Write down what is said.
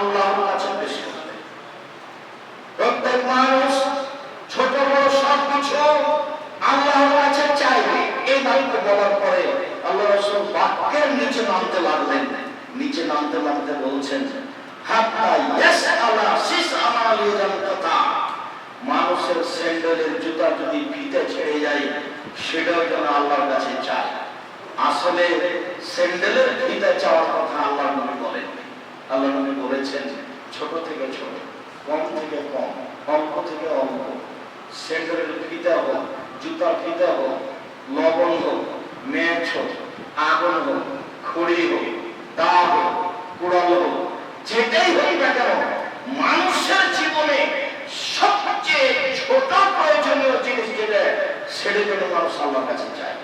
আল্লাহর কাছে পেশ করবে। প্রত্যেক মানুষ ছোট বড় সব কিছু আল্লাহর কাছে চাইবে। এই বাক্য বলার পরে আল্লাহ রাসূল বাক্যের নিচে নামতে লাগলেন। নিচে নামতে নামতে বলছেন, হাত্তা ইয়াসআলা সিসআনা লিজামতাতা, মানুষের স্যান্ডেলের জুতা যদি ফিতে ছেড়ে যায় সেটাও যেন আল্লাহর কাছে চায়। আসলে স্যান্ডেলের ফিতে চাওয়ার কথা আল্লাহর নবী বলেন। আল্লাহ নবী বলেছেন, ছোট থেকে ছোট, কম থেকে কম, অল্প থেকে অল্প, স্যান্ডেলের ফিতে হোক, জুতার ফিতে হোক, লবণ হোক, ম্যাচ হোক, আগুন হোক, খড়ি হোক, দা হোক, কুড়াল হোক, যেটাই হোক না কেন, মানুষের জীবনে সবচেয়ে ছোট প্রয়োজনীয় জিনিস যেটা, সেটা যেন মানুষ আল্লাহর কাছে চায়।